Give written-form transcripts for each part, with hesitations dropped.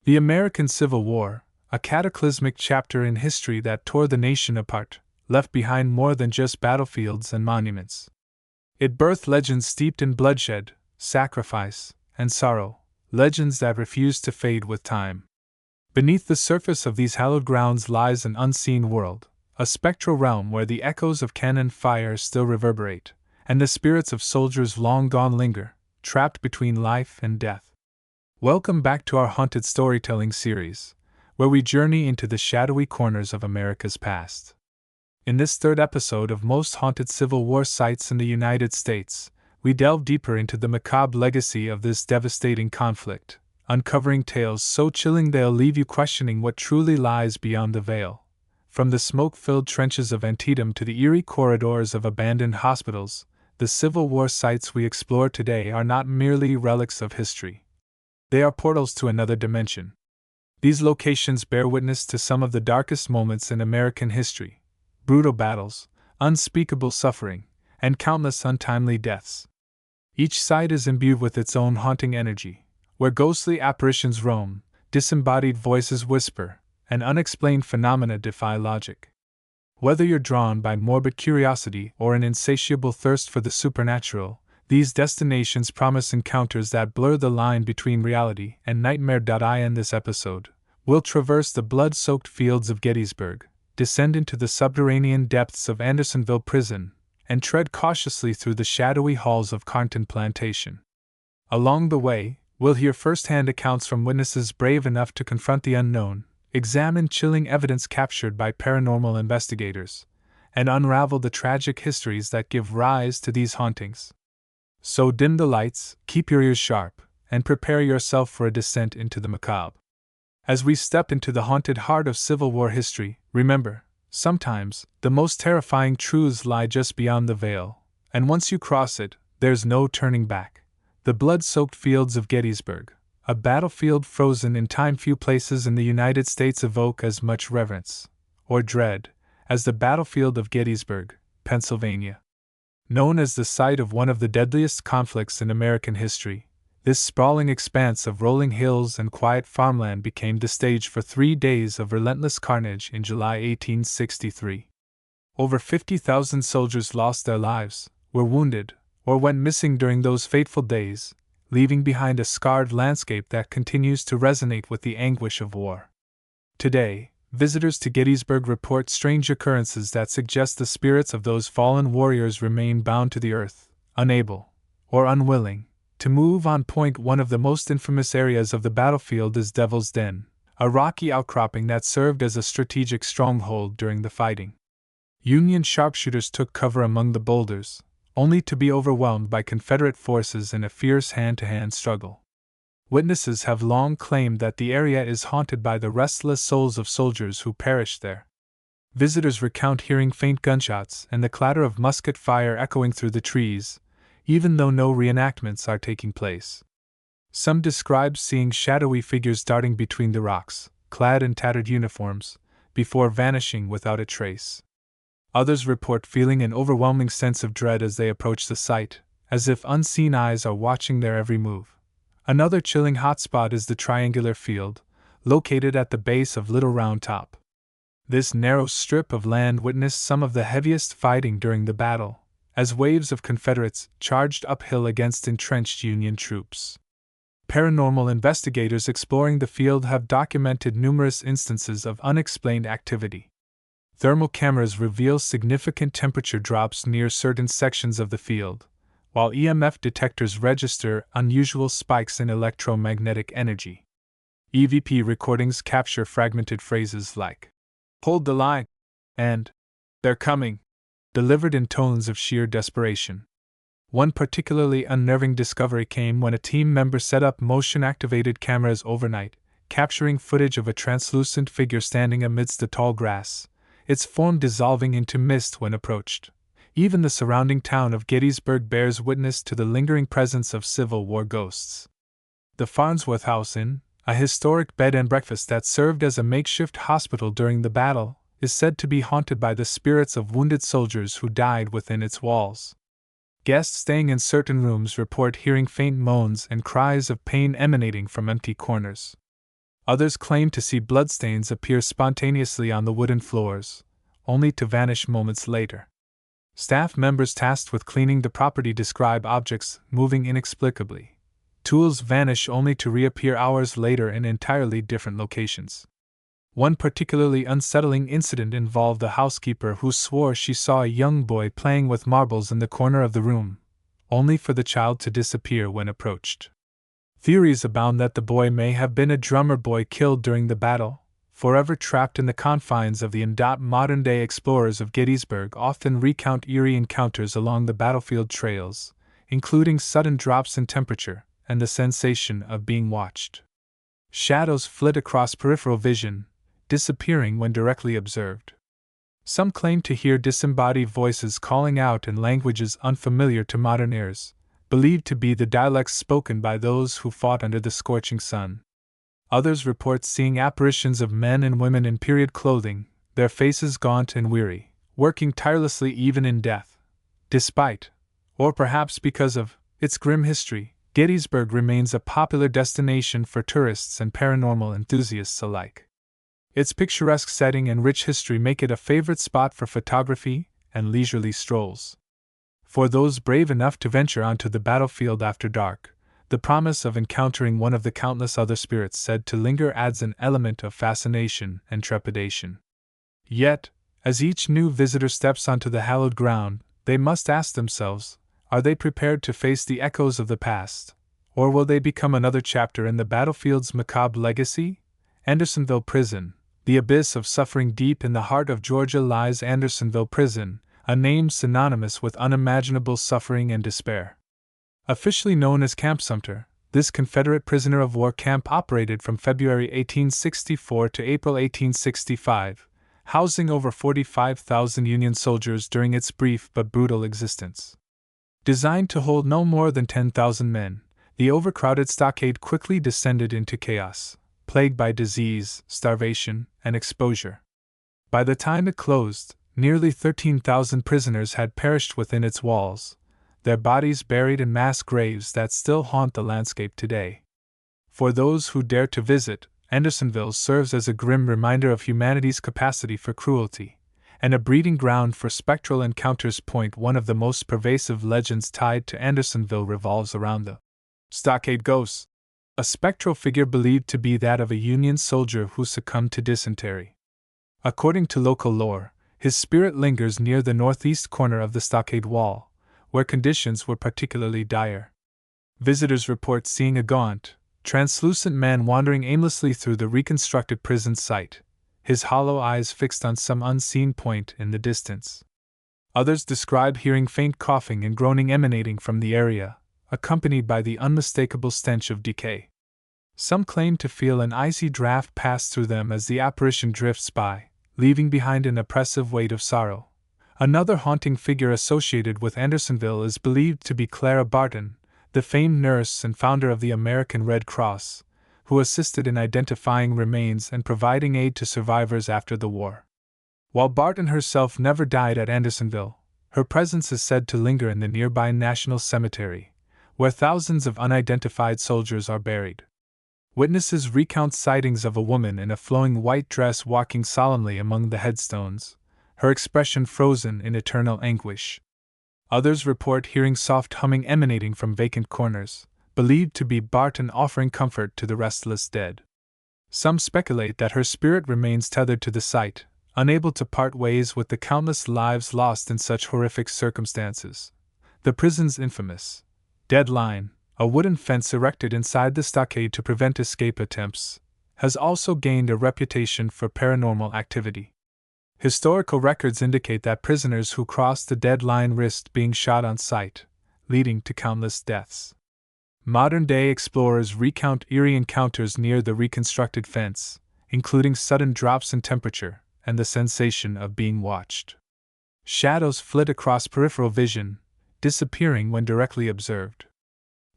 The American Civil War, a cataclysmic chapter in history that tore the nation apart, left behind more than just battlefields and monuments. It birthed legends steeped in bloodshed, sacrifice, and sorrow, legends that refused to fade with time. Beneath the surface of these hallowed grounds lies an unseen world, a spectral realm where the echoes of cannon fire still reverberate, and the spirits of soldiers long gone linger, trapped between life and death. Welcome back to our haunted storytelling series, where we journey into the shadowy corners of America's past. In this third episode of Most Haunted Civil War Sites in the United States, we delve deeper into the macabre legacy of this devastating conflict, uncovering tales so chilling they'll leave you questioning what truly lies beyond the veil. From the smoke-filled trenches of Antietam to the eerie corridors of abandoned hospitals, the Civil War sites we explore today are not merely relics of history. They are portals to another dimension. These locations bear witness to some of the darkest moments in American history: brutal battles, unspeakable suffering, and countless untimely deaths. Each site is imbued with its own haunting energy, where ghostly apparitions roam, disembodied voices whisper, and unexplained phenomena defy logic. Whether you're drawn by morbid curiosity or an insatiable thirst for the supernatural, these destinations promise encounters that blur the line between reality and nightmare. In this episode, we'll traverse the blood-soaked fields of Gettysburg, descend into the subterranean depths of Andersonville Prison, and tread cautiously through the shadowy halls of Carnton Plantation. Along the way, we'll hear first-hand accounts from witnesses brave enough to confront the unknown, examine chilling evidence captured by paranormal investigators, and unravel the tragic histories that give rise to these hauntings. So dim the lights, keep your ears sharp, and prepare yourself for a descent into the macabre. As we step into the haunted heart of Civil War history, remember, sometimes the most terrifying truths lie just beyond the veil, and once you cross it, there's no turning back. The blood-soaked fields of Gettysburg, a battlefield frozen in time. Few places in the United States evoke as much reverence or dread as the battlefield of Gettysburg, Pennsylvania. Known as the site of one of the deadliest conflicts in American history, this sprawling expanse of rolling hills and quiet farmland became the stage for 3 days of relentless carnage in July 1863. Over 50,000 soldiers lost their lives, were wounded, or went missing during those fateful days, leaving behind a scarred landscape that continues to resonate with the anguish of war. Today, visitors to Gettysburg report strange occurrences that suggest the spirits of those fallen warriors remain bound to the earth, unable, or unwilling, to move on. One of the most infamous areas of the battlefield is Devil's Den, a rocky outcropping that served as a strategic stronghold during the fighting. Union sharpshooters took cover among the boulders, only to be overwhelmed by Confederate forces in a fierce hand-to-hand struggle. Witnesses have long claimed that the area is haunted by the restless souls of soldiers who perished there. Visitors recount hearing faint gunshots and the clatter of musket fire echoing through the trees, even though no reenactments are taking place. Some describe seeing shadowy figures darting between the rocks, clad in tattered uniforms, before vanishing without a trace. Others report feeling an overwhelming sense of dread as they approach the site, as if unseen eyes are watching their every move. Another chilling hotspot is the triangular field, located at the base of Little Round Top. This narrow strip of land witnessed some of the heaviest fighting during the battle, as waves of Confederates charged uphill against entrenched Union troops. Paranormal investigators exploring the field have documented numerous instances of unexplained activity. Thermal cameras reveal significant temperature drops near certain sections of the field, while EMF detectors register unusual spikes in electromagnetic energy. EVP recordings capture fragmented phrases like, "Hold the line," and "They're coming," delivered in tones of sheer desperation. One particularly unnerving discovery came when a team member set up motion-activated cameras overnight, capturing footage of a translucent figure standing amidst the tall grass, its form dissolving into mist when approached. Even the surrounding town of Gettysburg bears witness to the lingering presence of Civil War ghosts. The Farnsworth House Inn, a historic bed and breakfast that served as a makeshift hospital during the battle, is said to be haunted by the spirits of wounded soldiers who died within its walls. Guests staying in certain rooms report hearing faint moans and cries of pain emanating from empty corners. Others claim to see bloodstains appear spontaneously on the wooden floors, only to vanish moments later. Staff members tasked with cleaning the property describe objects moving inexplicably. Tools vanish only to reappear hours later in entirely different locations. One particularly unsettling incident involved a housekeeper who swore she saw a young boy playing with marbles in the corner of the room, only for the child to disappear when approached. Theories abound that the boy may have been a drummer boy killed during the battle, forever trapped in the confines of the modern-day explorers of Gettysburg often recount eerie encounters along the battlefield trails, including sudden drops in temperature and the sensation of being watched. Shadows flit across peripheral vision, disappearing when directly observed. Some claim to hear disembodied voices calling out in languages unfamiliar to modern ears, believed to be the dialects spoken by those who fought under the scorching sun. Others report seeing apparitions of men and women in period clothing, their faces gaunt and weary, working tirelessly even in death. Despite, or perhaps because of, its grim history, Gettysburg remains a popular destination for tourists and paranormal enthusiasts alike. Its picturesque setting and rich history make it a favorite spot for photography and leisurely strolls. For those brave enough to venture onto the battlefield after dark, the promise of encountering one of the countless other spirits said to linger adds an element of fascination and trepidation. Yet, as each new visitor steps onto the hallowed ground, they must ask themselves, are they prepared to face the echoes of the past, or will they become another chapter in the battlefield's macabre legacy? Andersonville Prison. The abyss of suffering deep in the heart of Georgia lies Andersonville Prison, a name synonymous with unimaginable suffering and despair. Officially known as Camp Sumter, this Confederate prisoner of war camp operated from February 1864 to April 1865, housing over 45,000 Union soldiers during its brief but brutal existence. Designed to hold no more than 10,000 men, the overcrowded stockade quickly descended into chaos, plagued by disease, starvation, and exposure. By the time it closed, nearly 13,000 prisoners had perished within its walls, their bodies buried in mass graves that still haunt the landscape today. For those who dare to visit, Andersonville serves as a grim reminder of humanity's capacity for cruelty, and a breeding ground for spectral encounters. One of the most pervasive legends tied to Andersonville revolves around the stockade ghost, a spectral figure believed to be that of a Union soldier who succumbed to dysentery. According to local lore, his spirit lingers near the northeast corner of the stockade wall, where conditions were particularly dire. Visitors report seeing a gaunt, translucent man wandering aimlessly through the reconstructed prison site, his hollow eyes fixed on some unseen point in the distance. Others describe hearing faint coughing and groaning emanating from the area, accompanied by the unmistakable stench of decay. Some claim to feel an icy draft pass through them as the apparition drifts by, leaving behind an oppressive weight of sorrow. Another haunting figure associated with Andersonville is believed to be Clara Barton, the famed nurse and founder of the American Red Cross, who assisted in identifying remains and providing aid to survivors after the war. While Barton herself never died at Andersonville, her presence is said to linger in the nearby National Cemetery, where thousands of unidentified soldiers are buried. Witnesses recount sightings of a woman in a flowing white dress walking solemnly among the headstones, her expression frozen in eternal anguish. Others report hearing soft humming emanating from vacant corners, believed to be Barton offering comfort to the restless dead. Some speculate that her spirit remains tethered to the site, unable to part ways with the countless lives lost in such horrific circumstances. The prison's infamous dead line, a wooden fence erected inside the stockade to prevent escape attempts, has also gained a reputation for paranormal activity. Historical records indicate that prisoners who crossed the dead line risked being shot on sight, leading to countless deaths. Modern-day explorers recount eerie encounters near the reconstructed fence, including sudden drops in temperature and the sensation of being watched. Shadows flit across peripheral vision, disappearing when directly observed.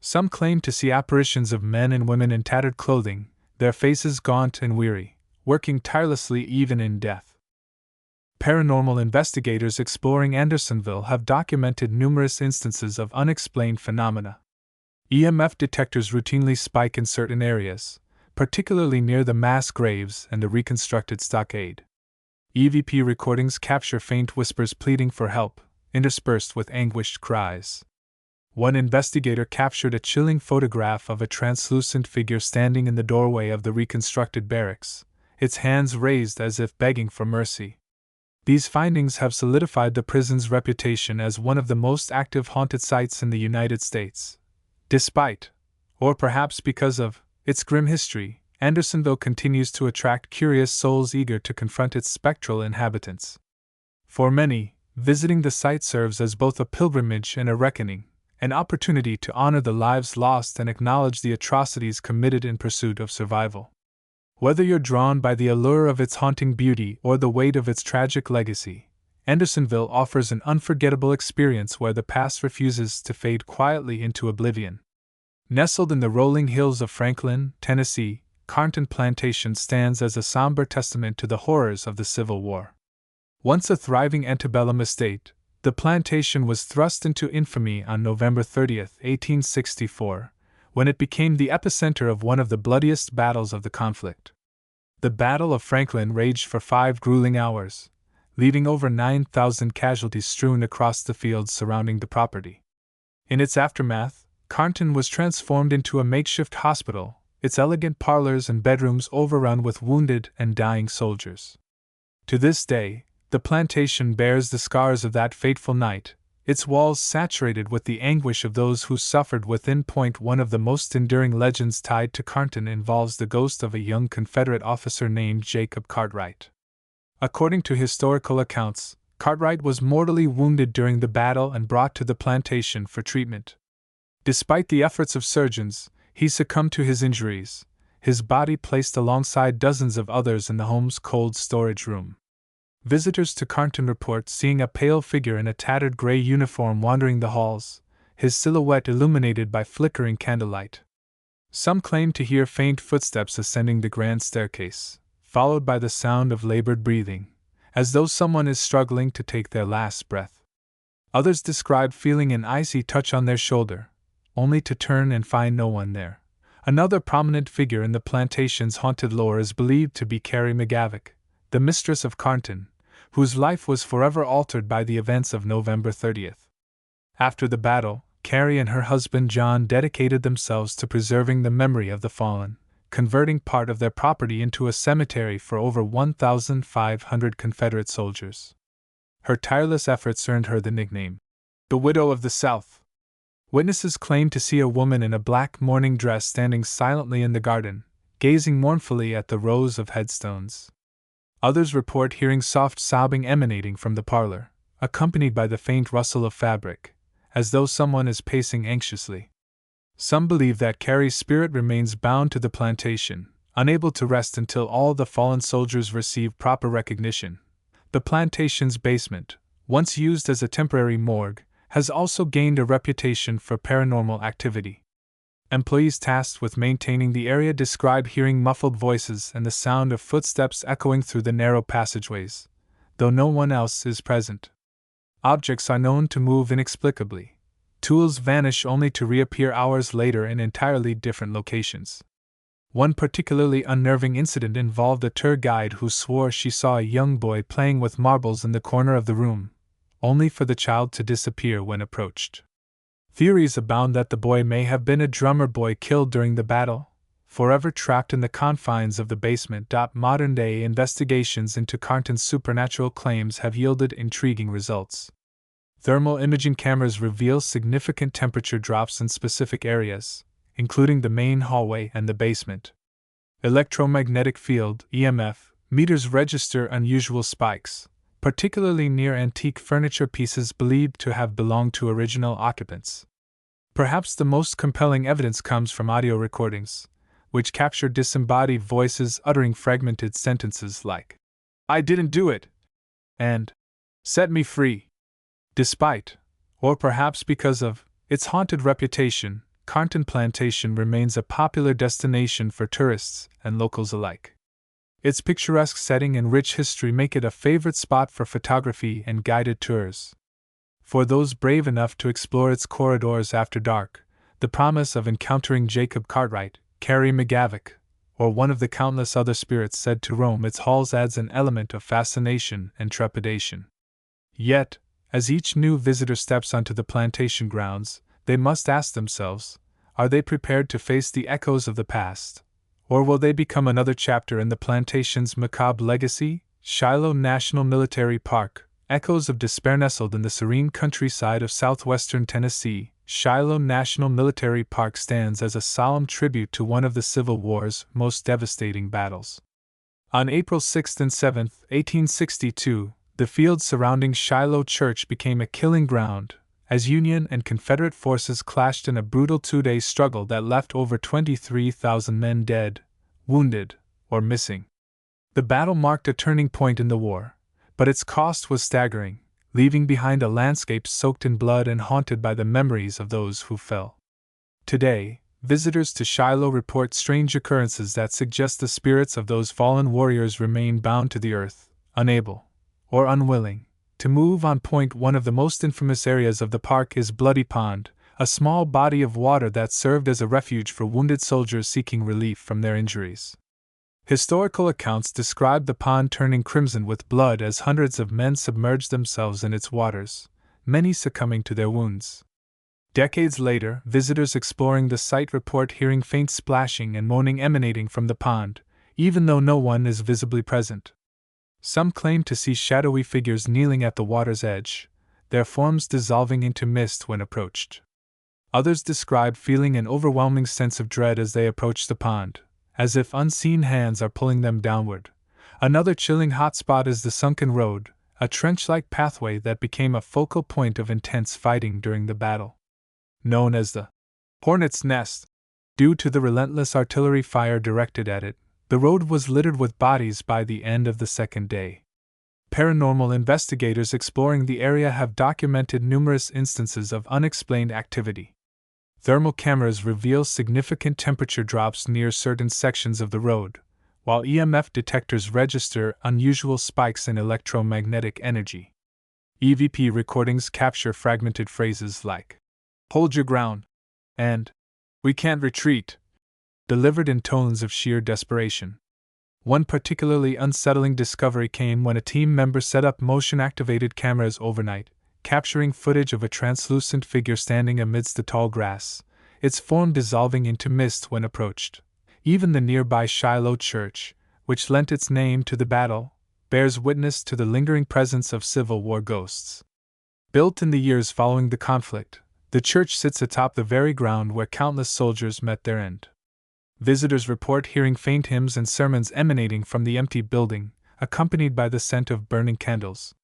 Some claim to see apparitions of men and women in tattered clothing, their faces gaunt and weary, working tirelessly even in death. Paranormal investigators exploring Andersonville have documented numerous instances of unexplained phenomena. EMF detectors routinely spike in certain areas, particularly near the mass graves and the reconstructed stockade. EVP recordings capture faint whispers pleading for help, interspersed with anguished cries. One investigator captured a chilling photograph of a translucent figure standing in the doorway of the reconstructed barracks, its hands raised as if begging for mercy. These findings have solidified the prison's reputation as one of the most active haunted sites in the United States. Despite, or perhaps because of, its grim history, Andersonville continues to attract curious souls eager to confront its spectral inhabitants. For many, visiting the site serves as both a pilgrimage and a reckoning, an opportunity to honor the lives lost and acknowledge the atrocities committed in pursuit of survival. Whether you're drawn by the allure of its haunting beauty or the weight of its tragic legacy, Andersonville offers an unforgettable experience where the past refuses to fade quietly into oblivion. Nestled in the rolling hills of Franklin, Tennessee, Carnton Plantation stands as a somber testament to the horrors of the Civil War. Once a thriving antebellum estate, the plantation was thrust into infamy on November 30, 1864, when it became the epicenter of one of the bloodiest battles of the conflict. The Battle of Franklin raged for 5 grueling hours, leaving over 9,000 casualties strewn across the fields surrounding the property. In its aftermath, Carnton was transformed into a makeshift hospital, its elegant parlors and bedrooms overrun with wounded and dying soldiers. To this day, the plantation bears the scars of that fateful night, its walls saturated with the anguish of those who suffered within. One of the most enduring legends tied to Carnton involves the ghost of a young Confederate officer named Jacob Cartwright. According to historical accounts, Cartwright was mortally wounded during the battle and brought to the plantation for treatment. Despite the efforts of surgeons, he succumbed to his injuries, his body placed alongside dozens of others in the home's cold storage room. Visitors to Carnton report seeing a pale figure in a tattered gray uniform wandering the halls, his silhouette illuminated by flickering candlelight. Some claim to hear faint footsteps ascending the grand staircase, followed by the sound of labored breathing, as though someone is struggling to take their last breath. Others describe feeling an icy touch on their shoulder, only to turn and find no one there. Another prominent figure in the plantation's haunted lore is believed to be Carrie McGavock, the mistress of Carnton, whose life was forever altered by the events of November 30th. After the battle, Carrie and her husband John dedicated themselves to preserving the memory of the fallen, converting part of their property into a cemetery for over 1,500 Confederate soldiers. Her tireless efforts earned her the nickname, the Widow of the South. Witnesses claim to see a woman in a black mourning dress standing silently in the garden, gazing mournfully at the rows of headstones. Others report hearing soft sobbing emanating from the parlor, accompanied by the faint rustle of fabric, as though someone is pacing anxiously. Some believe that Carrie's spirit remains bound to the plantation, unable to rest until all the fallen soldiers receive proper recognition. The plantation's basement, once used as a temporary morgue, has also gained a reputation for paranormal activity. Employees tasked with maintaining the area describe hearing muffled voices and the sound of footsteps echoing through the narrow passageways, though no one else is present. Objects are known to move inexplicably. Tools vanish only to reappear hours later in entirely different locations. One particularly unnerving incident involved a tour guide who swore she saw a young boy playing with marbles in the corner of the room, only for the child to disappear when approached. Theories abound that the boy may have been a drummer boy killed during the battle, forever trapped in the confines of the basement. Modern-day investigations into Carnton's supernatural claims have yielded intriguing results. Thermal imaging cameras reveal significant temperature drops in specific areas, including the main hallway and the basement. Electromagnetic field (EMF) meters register unusual spikes, particularly near antique furniture pieces believed to have belonged to original occupants. Perhaps the most compelling evidence comes from audio recordings, which capture disembodied voices uttering fragmented sentences like, "I didn't do it," and "set me free." Despite, or perhaps because of, its haunted reputation, Carnton Plantation remains a popular destination for tourists and locals alike. Its picturesque setting and rich history make it a favorite spot for photography and guided tours. For those brave enough to explore its corridors after dark, the promise of encountering Jacob Cartwright, Carrie McGavock, or one of the countless other spirits said to roam its halls adds an element of fascination and trepidation. Yet, as each new visitor steps onto the plantation grounds, they must ask themselves, are they prepared to face the echoes of the past? Or will they become another chapter in the plantation's macabre legacy? Shiloh National Military Park, echoes of despair nestled in the serene countryside of southwestern Tennessee. Shiloh National Military Park stands as a solemn tribute to one of the Civil War's most devastating battles. On April 6 and 7, 1862, the field surrounding Shiloh Church became a killing ground, as Union and Confederate forces clashed in a brutal two-day struggle that left over 23,000 men dead, wounded, or missing. The battle marked a turning point in the war, but its cost was staggering, leaving behind a landscape soaked in blood and haunted by the memories of those who fell. Today, visitors to Shiloh report strange occurrences that suggest the spirits of those fallen warriors remain bound to the earth, unable, or unwilling, to move on. One of the most infamous areas of the park is Bloody Pond, a small body of water that served as a refuge for wounded soldiers seeking relief from their injuries. Historical accounts describe the pond turning crimson with blood as hundreds of men submerged themselves in its waters, many succumbing to their wounds. Decades later, visitors exploring the site report hearing faint splashing and moaning emanating from the pond, even though no one is visibly present. Some claim to see shadowy figures kneeling at the water's edge, their forms dissolving into mist when approached. Others describe feeling an overwhelming sense of dread as they approach the pond, as if unseen hands are pulling them downward. Another chilling hotspot is the Sunken Road, a trench-like pathway that became a focal point of intense fighting during the battle. Known as the Hornet's Nest, due to the relentless artillery fire directed at it, the road was littered with bodies by the end of the second day. Paranormal investigators exploring the area have documented numerous instances of unexplained activity. Thermal cameras reveal significant temperature drops near certain sections of the road, while EMF detectors register unusual spikes in electromagnetic energy. EVP recordings capture fragmented phrases like, "Hold your ground," and "We can't retreat," delivered in tones of sheer desperation. One particularly unsettling discovery came when a team member set up motion-activated cameras overnight, capturing footage of a translucent figure standing amidst the tall grass, its form dissolving into mist when approached. Even the nearby Shiloh Church, which lent its name to the battle, bears witness to the lingering presence of Civil War ghosts. Built in the years following the conflict, the church sits atop the very ground where countless soldiers met their end. Visitors report hearing faint hymns and sermons emanating from the empty building, accompanied by the scent of burning candles.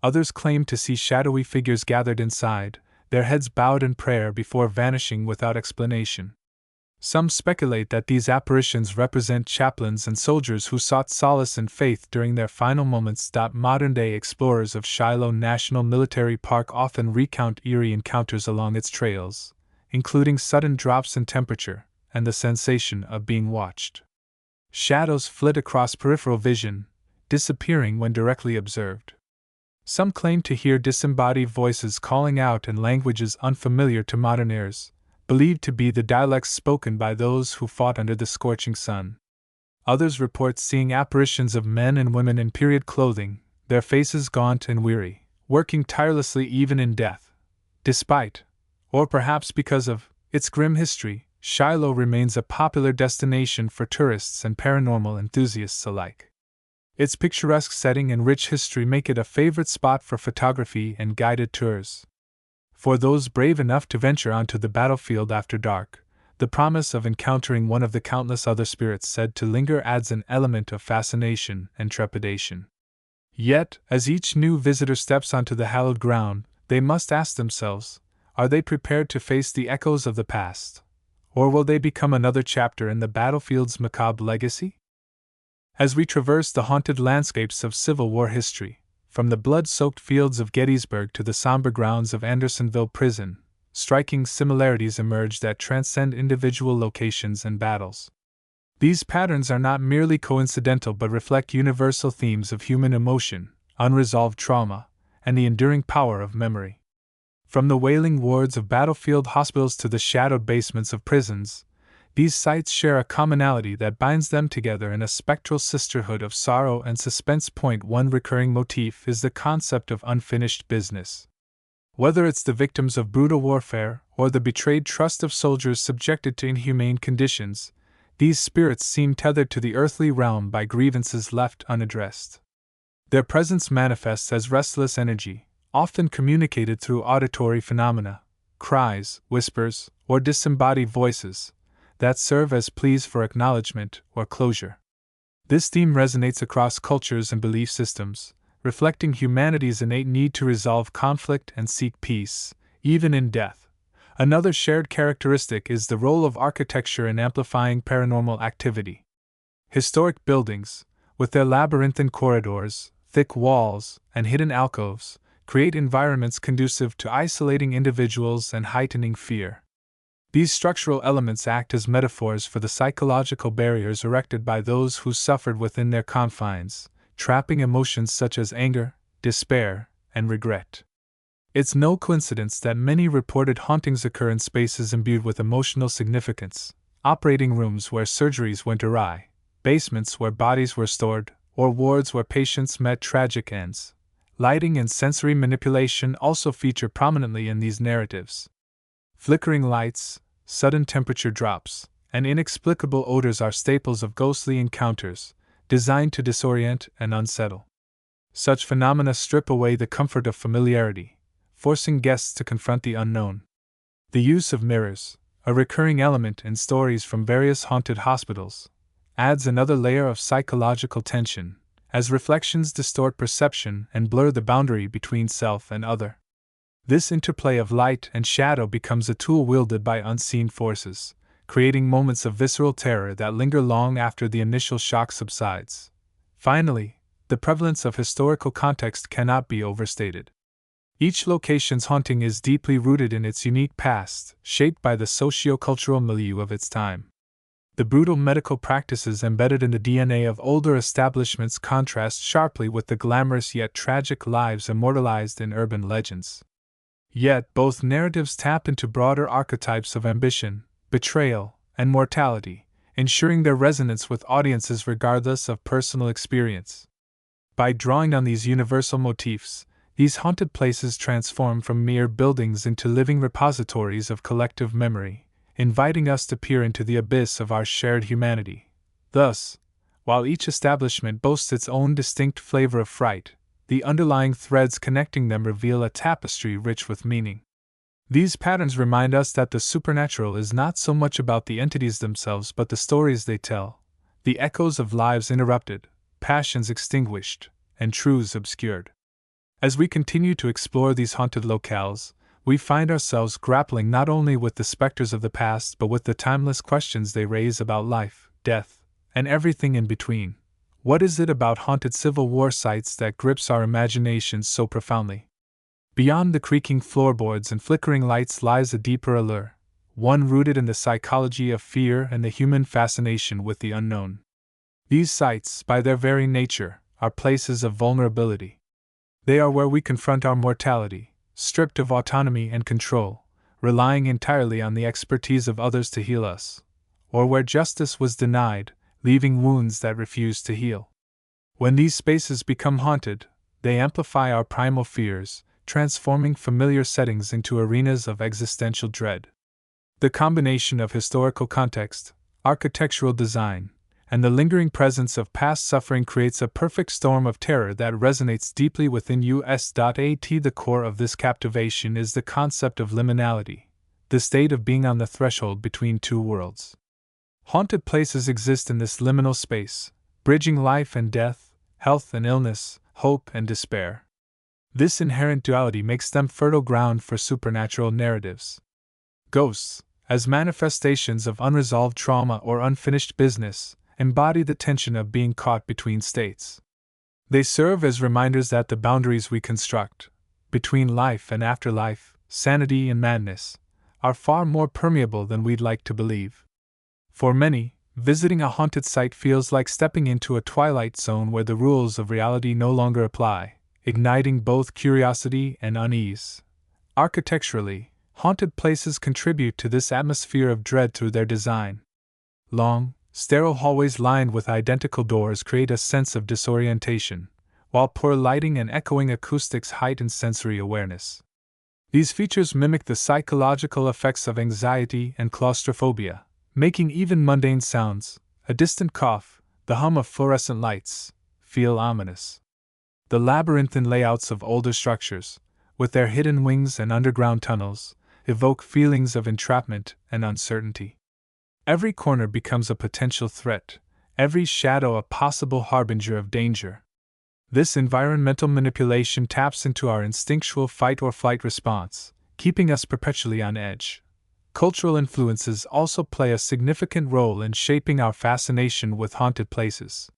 Others claim to see shadowy figures gathered inside, their heads bowed in prayer before vanishing without explanation. Some speculate that these apparitions represent chaplains and soldiers who sought solace in faith during their final moments. Modern-day explorers of Shiloh National Military Park often recount eerie encounters along its trails, including sudden drops in temperature and the sensation of being watched. Shadows flit across peripheral vision, disappearing when directly observed. Some claim to hear disembodied voices calling out in languages unfamiliar to modern ears, believed to be the dialects spoken by those who fought under the scorching sun. Others report seeing apparitions of men and women in period clothing, their faces gaunt and weary, working tirelessly even in death. Despite, or perhaps because of, its grim history, Shiloh remains a popular destination for tourists and paranormal enthusiasts alike. Its picturesque setting and rich history make it a favorite spot for photography and guided tours. For those brave enough to venture onto the battlefield after dark, the promise of encountering one of the countless other spirits said to linger adds an element of fascination and trepidation. Yet, as each new visitor steps onto the hallowed ground, they must ask themselves, are they prepared to face the echoes of the past? Or will they become another chapter in the battlefield's macabre legacy? As we traverse the haunted landscapes of Civil War history, from the blood-soaked fields of Gettysburg to the somber grounds of Andersonville Prison, striking similarities emerge that transcend individual locations and battles. These patterns are not merely coincidental but reflect universal themes of human emotion, unresolved trauma, and the enduring power of memory. From the wailing wards of battlefield hospitals to the shadowed basements of prisons, these sites share a commonality that binds them together in a spectral sisterhood of sorrow and suspense. One recurring motif is the concept of unfinished business. Whether it's the victims of brutal warfare or the betrayed trust of soldiers subjected to inhumane conditions, these spirits seem tethered to the earthly realm by grievances left unaddressed. Their presence manifests as restless energy, often communicated through auditory phenomena, cries, whispers, or disembodied voices, that serve as pleas for acknowledgement or closure. This theme resonates across cultures and belief systems, reflecting humanity's innate need to resolve conflict and seek peace, even in death. Another shared characteristic is the role of architecture in amplifying paranormal activity. Historic buildings, with their labyrinthine corridors, thick walls, and hidden alcoves, create environments conducive to isolating individuals and heightening fear. These structural elements act as metaphors for the psychological barriers erected by those who suffered within their confines, trapping emotions such as anger, despair, and regret. It's no coincidence that many reported hauntings occur in spaces imbued with emotional significance: operating rooms where surgeries went awry, basements where bodies were stored, or wards where patients met tragic ends. Lighting and sensory manipulation also feature prominently in these narratives. Flickering lights, sudden temperature drops, and inexplicable odors are staples of ghostly encounters, designed to disorient and unsettle. Such phenomena strip away the comfort of familiarity, forcing guests to confront the unknown. The use of mirrors, a recurring element in stories from various haunted hospitals, adds another layer of psychological tension, as reflections distort perception and blur the boundary between self and other. This interplay of light and shadow becomes a tool wielded by unseen forces, creating moments of visceral terror that linger long after the initial shock subsides. Finally, the prevalence of historical context cannot be overstated. Each location's haunting is deeply rooted in its unique past, shaped by the socio-cultural milieu of its time. The brutal medical practices embedded in the DNA of older establishments contrast sharply with the glamorous yet tragic lives immortalized in urban legends. Yet both narratives tap into broader archetypes of ambition, betrayal, and mortality, ensuring their resonance with audiences regardless of personal experience. By drawing on these universal motifs, these haunted places transform from mere buildings into living repositories of collective memory, inviting us to peer into the abyss of our shared humanity. Thus, while each establishment boasts its own distinct flavor of fright, the underlying threads connecting them reveal a tapestry rich with meaning. These patterns remind us that the supernatural is not so much about the entities themselves but the stories they tell, the echoes of lives interrupted, passions extinguished, and truths obscured. As we continue to explore these haunted locales, we find ourselves grappling not only with the specters of the past but with the timeless questions they raise about life, death, and everything in between. What is it about haunted Civil War sites that grips our imaginations so profoundly? Beyond the creaking floorboards and flickering lights lies a deeper allure, one rooted in the psychology of fear and the human fascination with the unknown. These sites, by their very nature, are places of vulnerability. They are where we confront our mortality, stripped of autonomy and control, relying entirely on the expertise of others to heal us, or where justice was denied, leaving wounds that refuse to heal. When these spaces become haunted, they amplify our primal fears, transforming familiar settings into arenas of existential dread. The combination of historical context, architectural design, and the lingering presence of past suffering creates a perfect storm of terror that resonates deeply within us. At the core of this captivation is the concept of liminality, the state of being on the threshold between two worlds. Haunted places exist in this liminal space, bridging life and death, health and illness, hope and despair. This inherent duality makes them fertile ground for supernatural narratives. Ghosts, as manifestations of unresolved trauma or unfinished business, embody the tension of being caught between states. They serve as reminders that the boundaries we construct, between life and afterlife, sanity and madness, are far more permeable than we'd like to believe. For many, visiting a haunted site feels like stepping into a twilight zone where the rules of reality no longer apply, igniting both curiosity and unease. Architecturally, haunted places contribute to this atmosphere of dread through their design. Long, sterile hallways lined with identical doors create a sense of disorientation, while poor lighting and echoing acoustics heighten sensory awareness. These features mimic the psychological effects of anxiety and claustrophobia, making even mundane sounds, a distant cough, the hum of fluorescent lights, feel ominous. The labyrinthine layouts of older structures, with their hidden wings and underground tunnels, evoke feelings of entrapment and uncertainty. Every corner becomes a potential threat, every shadow a possible harbinger of danger. This environmental manipulation taps into our instinctual fight-or-flight response, keeping us perpetually on edge. Cultural influences also play a significant role in shaping our fascination with haunted places.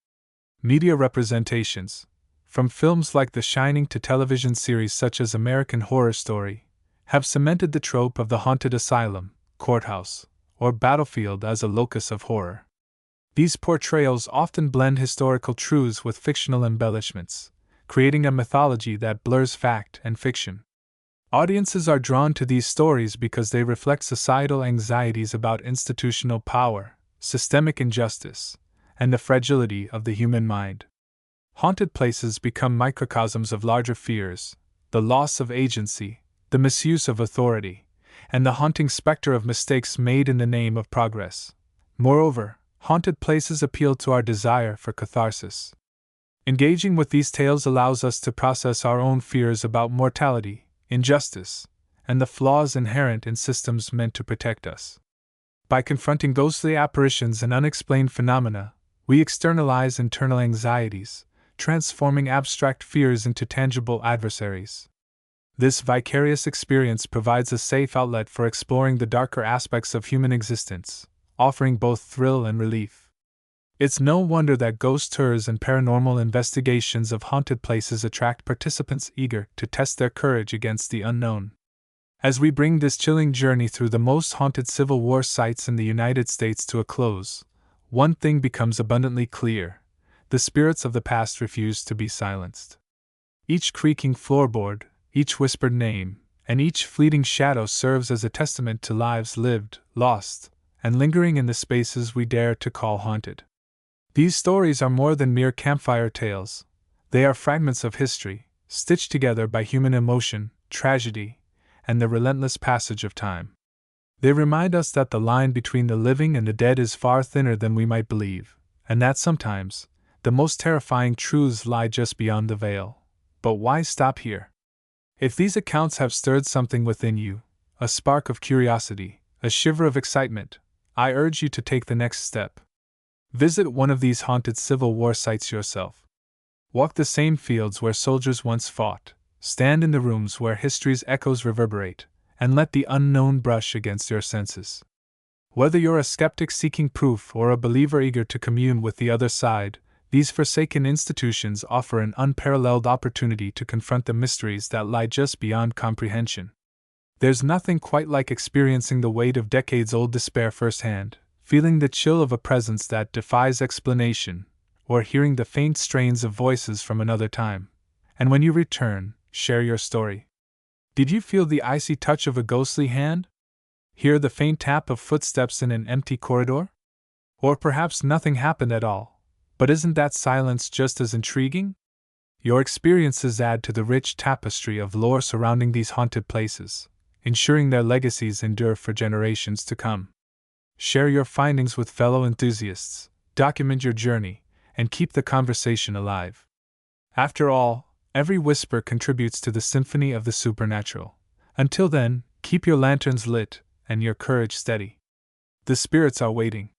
Media representations, from films like The Shining to television series such as American Horror Story, have cemented the trope of the haunted asylum, courthouse, or battlefield as a locus of horror. These portrayals often blend historical truths with fictional embellishments, creating a mythology that blurs fact and fiction. Audiences are drawn to these stories because they reflect societal anxieties about institutional power, systemic injustice, and the fragility of the human mind. Haunted places become microcosms of larger fears: the loss of agency, the misuse of authority, and the haunting specter of mistakes made in the name of progress. Moreover, haunted places appeal to our desire for catharsis. Engaging with these tales allows us to process our own fears about mortality, injustice, and the flaws inherent in systems meant to protect us. By confronting ghostly apparitions and unexplained phenomena, we externalize internal anxieties, transforming abstract fears into tangible adversaries. This vicarious experience provides a safe outlet for exploring the darker aspects of human existence, offering both thrill and relief. It's no wonder that ghost tours and paranormal investigations of haunted places attract participants eager to test their courage against the unknown. As we bring this chilling journey through the most haunted Civil War sites in the United States to a close, one thing becomes abundantly clear: the spirits of the past refuse to be silenced. Each creaking floorboard, each whispered name, and each fleeting shadow serves as a testament to lives lived, lost, and lingering in the spaces we dare to call haunted. These stories are more than mere campfire tales. They are fragments of history, stitched together by human emotion, tragedy, and the relentless passage of time. They remind us that the line between the living and the dead is far thinner than we might believe, and that sometimes the most terrifying truths lie just beyond the veil. But why stop here? If these accounts have stirred something within you, a spark of curiosity, a shiver of excitement, I urge you to take the next step. Visit one of these haunted Civil War sites yourself. Walk the same fields where soldiers once fought, stand in the rooms where history's echoes reverberate, and let the unknown brush against your senses. Whether you're a skeptic seeking proof or a believer eager to commune with the other side, these forsaken institutions offer an unparalleled opportunity to confront the mysteries that lie just beyond comprehension. There's nothing quite like experiencing the weight of decades-old despair firsthand, feeling the chill of a presence that defies explanation, or hearing the faint strains of voices from another time. And when you return, share your story. Did you feel the icy touch of a ghostly hand? Hear the faint tap of footsteps in an empty corridor? Or perhaps nothing happened at all. But isn't that silence just as intriguing? Your experiences add to the rich tapestry of lore surrounding these haunted places, ensuring their legacies endure for generations to come. Share your findings with fellow enthusiasts, document your journey, and keep the conversation alive. After all, every whisper contributes to the symphony of the supernatural. Until then, keep your lanterns lit and your courage steady. The spirits are waiting.